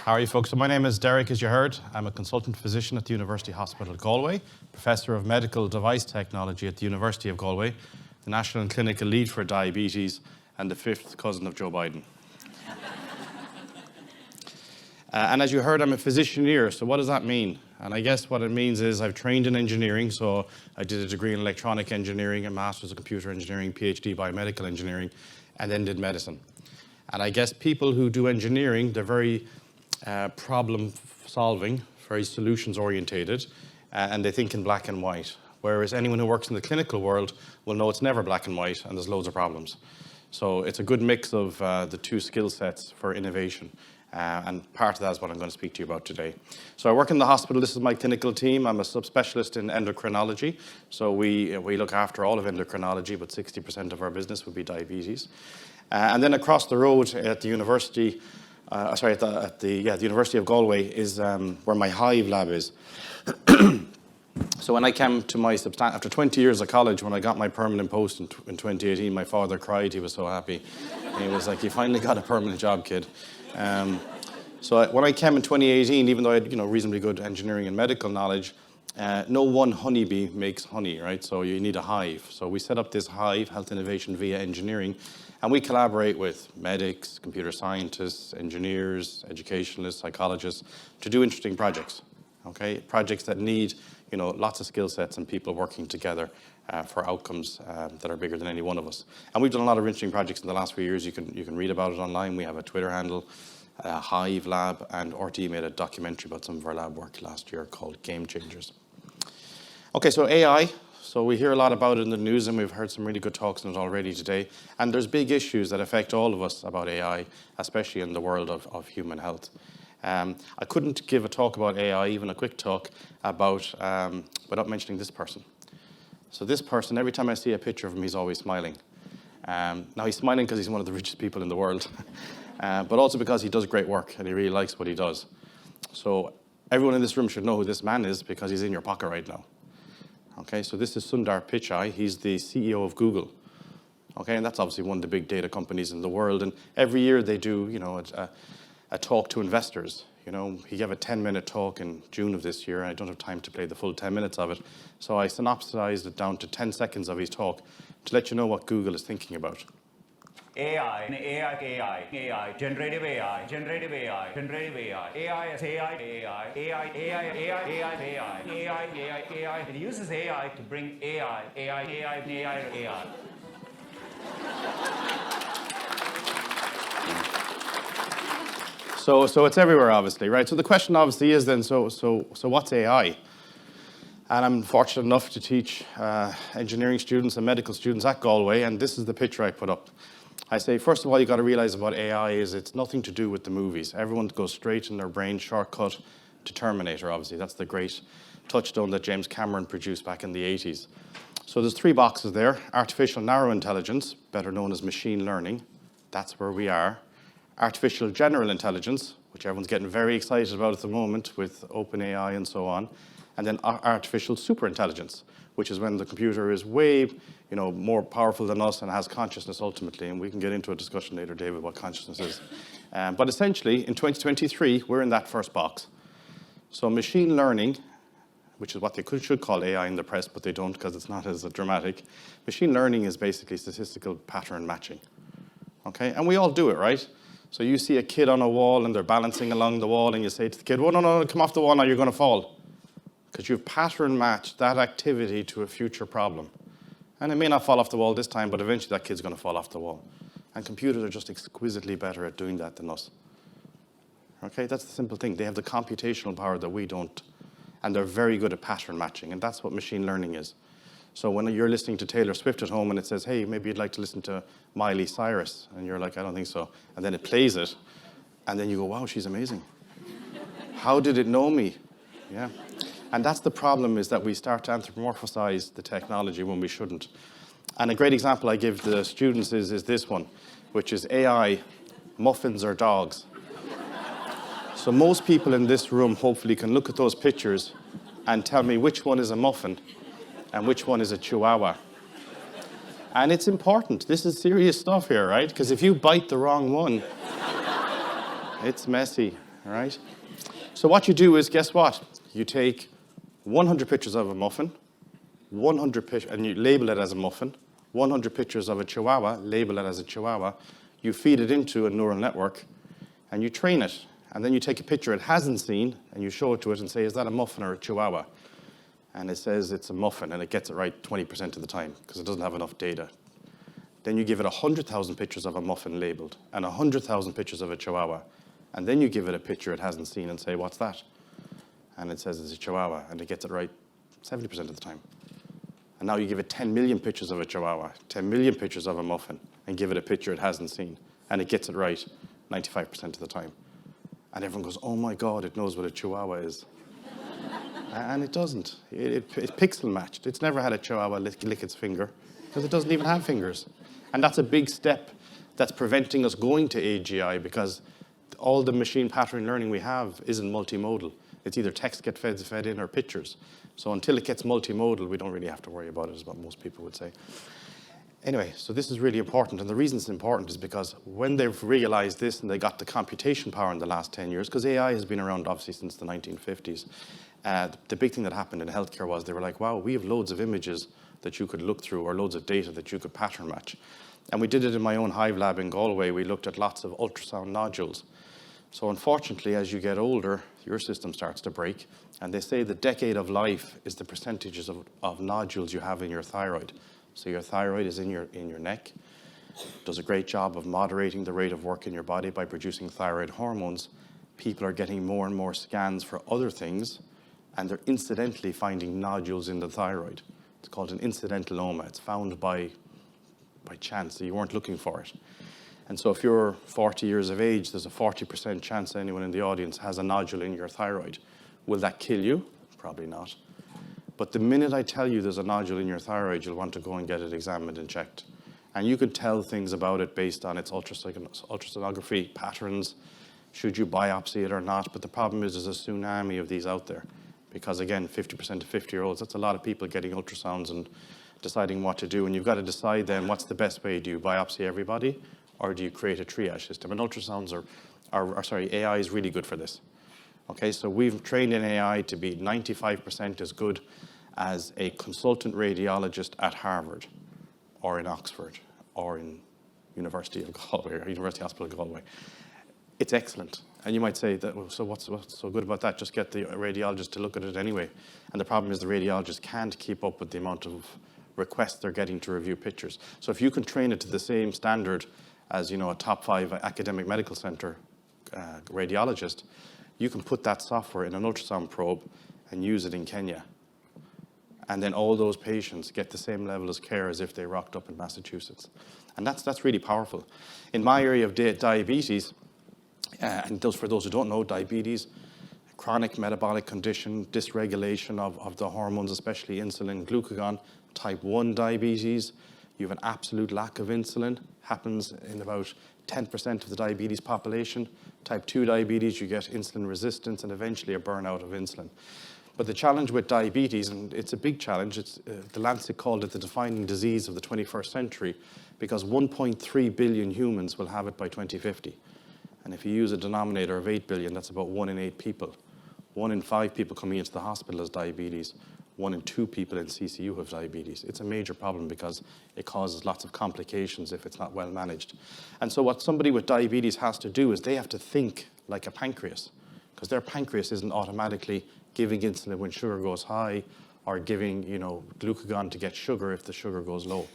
How are you folks? So my name is Derek, as you heard. I'm a consultant physician at the University Hospital Galway, professor of medical device technology at the University of Galway, the national and clinical lead for diabetes, and the fifth cousin of Joe Biden. And as you heard, I'm a physicianeer, so what does that mean? And I guess what it means is I've trained in engineering, so I did a degree in electronic engineering, a master's of computer engineering, PhD biomedical engineering, and then did medicine. And I guess people who do engineering, they're very problem solving, very solutions orientated, and they think in black and white. Whereas anyone who works in the clinical world will know it's never black and white and there's loads of problems. So it's a good mix of the two skill sets for innovation. And part of that is what I'm going to speak to you about today. So I work in the hospital. This is my clinical team. I'm a subspecialist in endocrinology. So we look after all of endocrinology, but 60% of our business would be diabetes. And then across the road at the university, the University of Galway is where my Hive lab is. So when I came to after 20 years of college, when I got my permanent post in 2018, my father cried. He was so happy. He was like, "You finally got a permanent job, kid." So when I came in 2018, even though I had reasonably good engineering and medical knowledge, no one honeybee makes honey, right? So you need a hive. So we set up this hive, Health Innovation via Engineering, and we collaborate with medics, computer scientists, engineers, educationalists, psychologists to do interesting projects, okay? Projects that need, lots of skill sets and people working together for outcomes that are bigger than any one of us. And we've done a lot of interesting projects in the last few years. You can read about it online. We have a Twitter handle, Hive Lab, and RT made a documentary about some of our lab work last year called Game Changers. Okay, so AI. So we hear a lot about it in the news, and we've heard some really good talks on it already today. And there's big issues that affect all of us about AI, especially in the world of human health. I couldn't give a talk about AI, even a quick talk, without mentioning this person. So this person, every time I see a picture of him, he's always smiling. Now he's smiling because he's one of the richest people in the world, but also because he does great work and he really likes what he does. So everyone in this room should know who this man is because he's in your pocket right now. Okay, so this is Sundar Pichai. He's the CEO of Google. Okay, and that's obviously one of the big data companies in the world. And every year they do, a talk to investors. He gave a 10-minute talk in June of this year. I don't have time to play the full 10 minutes of it. So I synopsized it down to 10 seconds of his talk to let you know what Google is thinking about. AI, generative AI, generative AI, generative AI, AI is AI, AI, AI, AI, AI, AI, AI, AI. It uses AI to bring AI, AI, AI, AI, AI. So it's everywhere, obviously, right? So the question obviously is then, so what's AI? And I'm fortunate enough to teach engineering students and medical students at Galway, and this is the picture I put up. I say, first of all, you got to realize about AI is it's nothing to do with the movies. Everyone goes straight in their brain shortcut to Terminator, obviously. That's the great touchstone that James Cameron produced back in the 80s. So there's three boxes there. Artificial narrow intelligence, better known as machine learning. That's where we are. Artificial general intelligence, which everyone's getting very excited about at the moment with OpenAI and so on. And then artificial superintelligence, which is when the computer is way more powerful than us and has consciousness ultimately. And we can get into a discussion later, David, what consciousness is. But essentially, in 2023, we're in that first box. So machine learning, which is what they should call AI in the press, but they don't because it's not as dramatic. Machine learning is basically statistical pattern matching. Okay, and we all do it, right? So you see a kid on a wall and they're balancing along the wall and you say to the kid, "Well, no, come off the wall now, you're going to fall." Because you've pattern matched that activity to a future problem. And it may not fall off the wall this time, but eventually that kid's going to fall off the wall. And computers are just exquisitely better at doing that than us. Okay, that's the simple thing. They have the computational power that we don't. And they're very good at pattern matching. And that's what machine learning is. So when you're listening to Taylor Swift at home and it says, "Hey, maybe you'd like to listen to Miley Cyrus." And you're like, "I don't think so." And then it plays it. And then you go, "Wow, she's amazing. How did it know me?" Yeah. And that's the problem, is that we start to anthropomorphize the technology when we shouldn't. And a great example I give the students is this one, which is AI, muffins or dogs. So most people in this room hopefully can look at those pictures and tell me which one is a muffin and which one is a chihuahua. And it's important. This is serious stuff here, right? Because if you bite the wrong one, it's messy. all right? So what you do is, guess what? You take 100 pictures of a muffin, 100 pictures, and you label it as a muffin, 100 pictures of a chihuahua, label it as a chihuahua, you feed it into a neural network, and you train it. And then you take a picture it hasn't seen, and you show it to it and say, is that a muffin or a chihuahua? And it says it's a muffin, and it gets it right 20% of the time, because it doesn't have enough data. Then you give it 100,000 pictures of a muffin labeled, and 100,000 pictures of a chihuahua. And then you give it a picture it hasn't seen and say, what's that? And it says it's a chihuahua, and it gets it right 70% of the time. And now you give it 10 million pictures of a chihuahua, 10 million pictures of a muffin, and give it a picture it hasn't seen, and it gets it right 95% of the time. And everyone goes, oh my God, it knows what a chihuahua is. And it doesn't. It's pixel matched. It's never had a chihuahua lick its finger, because it doesn't even have fingers. And that's a big step that's preventing us going to AGI, because all the machine pattern learning we have isn't multimodal. It's either text get fed in or pictures. So until it gets multimodal, we don't really have to worry about it, is what most people would say. Anyway, so this is really important. And the reason it's important is because when they've realized this and they got the computation power in the last 10 years, because AI has been around obviously since the 1950s, the big thing that happened in healthcare was they were like, wow, we have loads of images that you could look through or loads of data that you could pattern match. And we did it in my own hive lab in Galway. We looked at lots of ultrasound nodules. So unfortunately, as you get older, your system starts to break. And they say the decade of life is the percentages of nodules you have in your thyroid. So your thyroid is in your neck, does a great job of moderating the rate of work in your body by producing thyroid hormones. People are getting more and more scans for other things, and they're incidentally finding nodules in the thyroid. It's called an incidentaloma. It's found by chance, so you weren't looking for it. And so if you're 40 years of age, there's a 40% chance anyone in the audience has a nodule in your thyroid. Will that kill you? Probably not. But the minute I tell you there's a nodule in your thyroid, you'll want to go and get it examined and checked. And you can tell things about it based on its ultrasonography patterns, should you biopsy it or not. But the problem is there's a tsunami of these out there. Because again, 50% of 50-year-olds, that's a lot of people getting ultrasounds and deciding what to do. And you've got to decide then what's the best way. Do you biopsy everybody, or do you create a triage system? And ultrasounds AI is really good for this. Okay, so we've trained in AI to be 95% as good as a consultant radiologist at Harvard, or in Oxford, or in University of Galway, or University Hospital of Galway. It's excellent. And you might say, that, well, so what's so good about that? Just get the radiologist to look at it anyway. And the problem is the radiologist can't keep up with the amount of requests they're getting to review pictures. So if you can train it to the same standard as a top 5 academic medical center radiologist, you can put that software in an ultrasound probe and use it in Kenya. And then all those patients get the same level of care as if they rocked up in Massachusetts. And that's really powerful. In my area of diabetes, and for those who don't know, diabetes, chronic metabolic condition, dysregulation of the hormones, especially insulin, glucagon, type 1 diabetes, you have an absolute lack of insulin, happens in about 10% of the diabetes population. Type 2 diabetes, you get insulin resistance and eventually a burnout of insulin. But the challenge with diabetes, and it's a big challenge, the Lancet called it the defining disease of the 21st century, because 1.3 billion humans will have it by 2050. And if you use a denominator of 8 billion, that's about 1 in 8 people. 1 in 5 people coming into the hospital has diabetes. 1 in 2 people in CCU have diabetes. It's a major problem because it causes lots of complications if it's not well managed. And so what somebody with diabetes has to do is they have to think like a pancreas, because their pancreas isn't automatically giving insulin when sugar goes high or giving, glucagon to get sugar if the sugar goes low.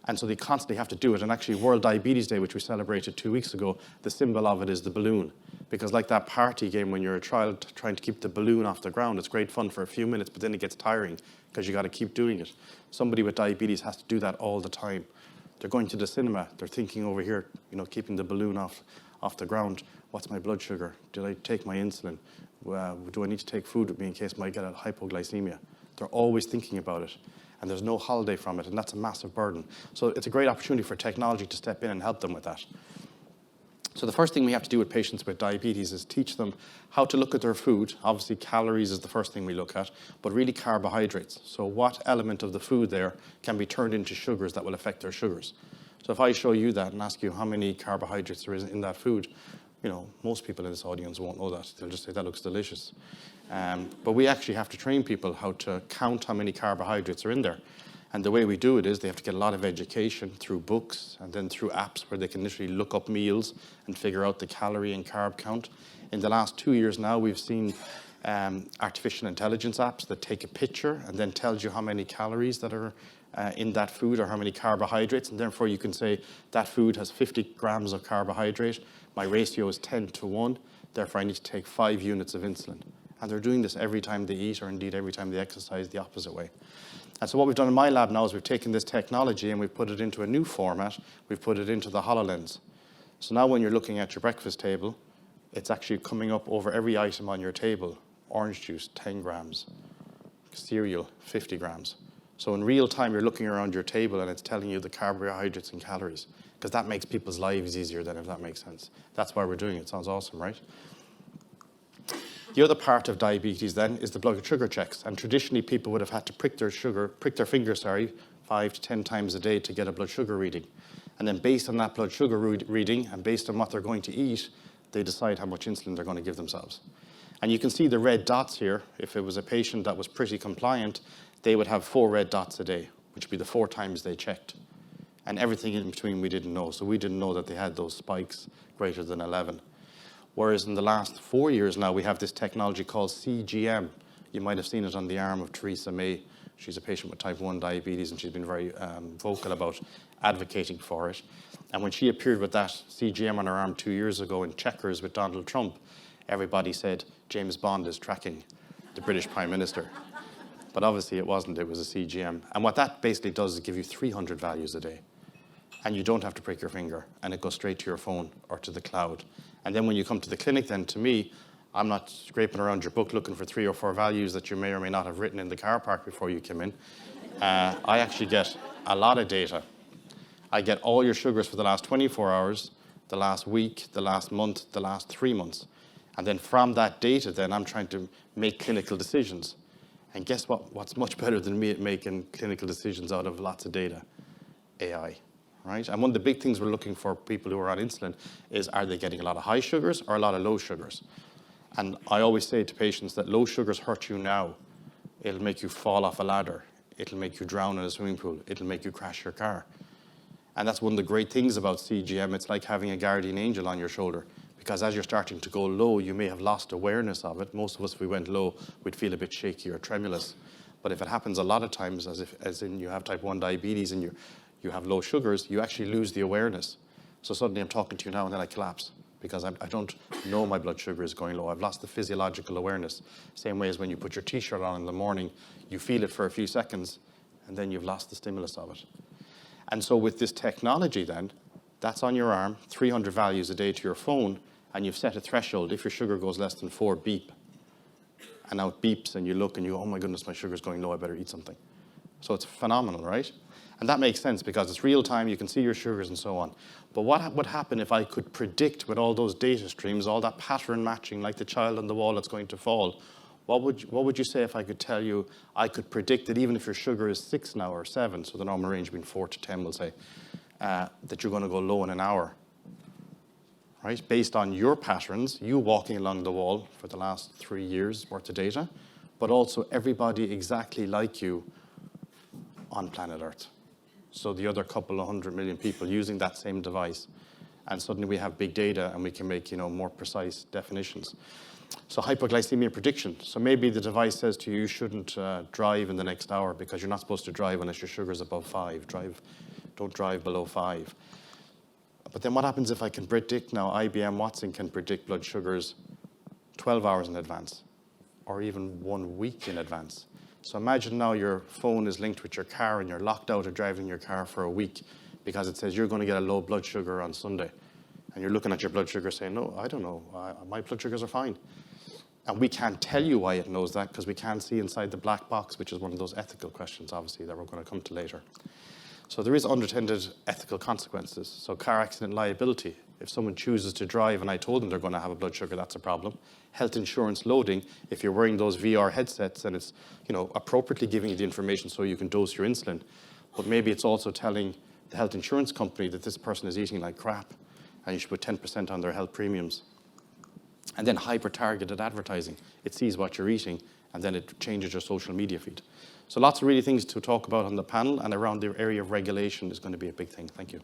And so they constantly have to do it. And actually World Diabetes Day, which we celebrated 2 weeks ago, the symbol of it is the balloon. Because like that party game when you're a child trying to keep the balloon off the ground, it's great fun for a few minutes, but then it gets tiring because you got to keep doing it. Somebody with diabetes has to do that all the time. They're going to the cinema. They're thinking over here, keeping the balloon off the ground. What's my blood sugar? Did I take my insulin? Do I need to take food with me in case I might get a hypoglycemia? They're always thinking about it. And there's no holiday from it, and that's a massive burden. So it's a great opportunity for technology to step in and help them with that. So the first thing we have to do with patients with diabetes is teach them how to look at their food. Obviously, calories is the first thing we look at, but really carbohydrates. So what element of the food there can be turned into sugars that will affect their sugars? So if I show you that and ask you how many carbohydrates there is in that food, most people in this audience won't know that. They'll just say, that looks delicious. But we actually have to train people how to count how many carbohydrates are in there. And the way we do it is they have to get a lot of education through books and then through apps where they can literally look up meals and figure out the calorie and carb count. In the last 2 years now, we've seen artificial intelligence apps that take a picture and then tells you how many calories that are in that food or how many carbohydrates. And therefore, you can say that food has 50 grams of carbohydrate. My ratio is 10:1. Therefore, I need to take 5 units of insulin. And they're doing this every time they eat or indeed every time they exercise the opposite way. And so what we've done in my lab now is we've taken this technology and we've put it into a new format. We've put it into the HoloLens. So now when you're looking at your breakfast table, it's actually coming up over every item on your table. Orange juice, 10 grams. Cereal, 50 grams. So in real time, you're looking around your table and it's telling you the carbohydrates and calories, because that makes people's lives easier then, if that makes sense. That's why we're doing it. Sounds awesome, right? The other part of diabetes then is the blood sugar checks. And traditionally, people would have had to prick their finger, 5 to 10 times a day to get a blood sugar reading. And then based on that blood sugar reading and based on what they're going to eat, they decide how much insulin they're going to give themselves. And you can see the red dots here. If it was a patient that was pretty compliant, they would have 4 red dots a day, which would be the 4 times they checked. And everything in between we didn't know. So we didn't know that they had those spikes greater than 11. Whereas in the last 4 years now, we have this technology called CGM. You might have seen it on the arm of Theresa May. She's a patient with type 1 diabetes, and she's been very vocal about advocating for it. And when she appeared with that CGM on her arm 2 years ago in Checkers with Donald Trump, everybody said, James Bond is tracking the British Prime Minister. But obviously it wasn't, it was a CGM. And what that basically does is give you 300 values a day. And you don't have to prick your finger, and it goes straight to your phone or to the cloud. And then when you come to the clinic, then to me, I'm not scraping around your book looking for 3 or 4 values that you may or may not have written in the car park before you came in. I actually get a lot of data. I get all your sugars for the last 24 hours, the last week, the last month, the last 3 months. And then from that data, then I'm trying to make clinical decisions. And guess what? What's much better than me at making clinical decisions out of lots of data? AI. Right? And one of the big things we're looking for people who are on insulin is, are they getting a lot of high sugars or a lot of low sugars? And I always say to patients that low sugars hurt you now. It'll make you fall off a ladder. It'll make you drown in a swimming pool. It'll make you crash your car. And that's one of the great things about CGM. It's like having a guardian angel on your shoulder, because as you're starting to go low, you may have lost awareness of it. Most of us, if we went low, we'd feel a bit shaky or tremulous. But if it happens a lot of times, as in you have type 1 diabetes and you have low sugars, you actually lose the awareness. So suddenly I'm talking to you now and then I collapse because I don't know my blood sugar is going low. I've lost the physiological awareness. Same way as when you put your t-shirt on in the morning, you feel it for a few seconds and then you've lost the stimulus of it. And so with this technology then, that's on your arm, 300 values a day to your phone, and you've set a threshold. If your sugar goes less than 4, beep. And now it beeps and you look and you, oh my goodness, my sugar's going low, I better eat something. So it's phenomenal, right? And that makes sense because it's real time, you can see your sugars and so on. But what would happen if I could predict with all those data streams, all that pattern matching, like the child on the wall that's going to fall? What would you say if I could tell you, I could predict that even if your sugar is 6 now or 7, so the normal range being 4 to 10, we'll say, that you're going to go low in an hour, right? Based on your patterns, you walking along the wall for the last 3 years worth of data, but also everybody exactly like you on planet Earth. So the other couple of 100 million people using that same device. And suddenly we have big data and we can make, more precise definitions. So hypoglycemia prediction. So maybe the device says to you, you shouldn't drive in the next hour because you're not supposed to drive unless your sugar is above 5. Don't drive below 5. But then what happens if I can predict now, IBM Watson can predict blood sugars 12 hours in advance or even 1 week in advance. So imagine now your phone is linked with your car and you're locked out of driving your car for a week because it says you're going to get a low blood sugar on Sunday. And you're looking at your blood sugar saying, no, I don't know, my blood sugars are fine. And we can't tell you why it knows that because we can't see inside the black box, which is one of those ethical questions, obviously, that we're going to come to later. So there is unintended ethical consequences. So car accident liability. If someone chooses to drive and I told them they're going to have a blood sugar, that's a problem. Health insurance loading. If you're wearing those VR headsets and it's, appropriately giving you the information so you can dose your insulin, but maybe it's also telling the health insurance company that this person is eating like crap and you should put 10% on their health premiums. And then hyper-targeted advertising. It sees what you're eating, and then it changes your social media feed. So lots of really things to talk about on the panel, and around the area of regulation is going to be a big thing. Thank you.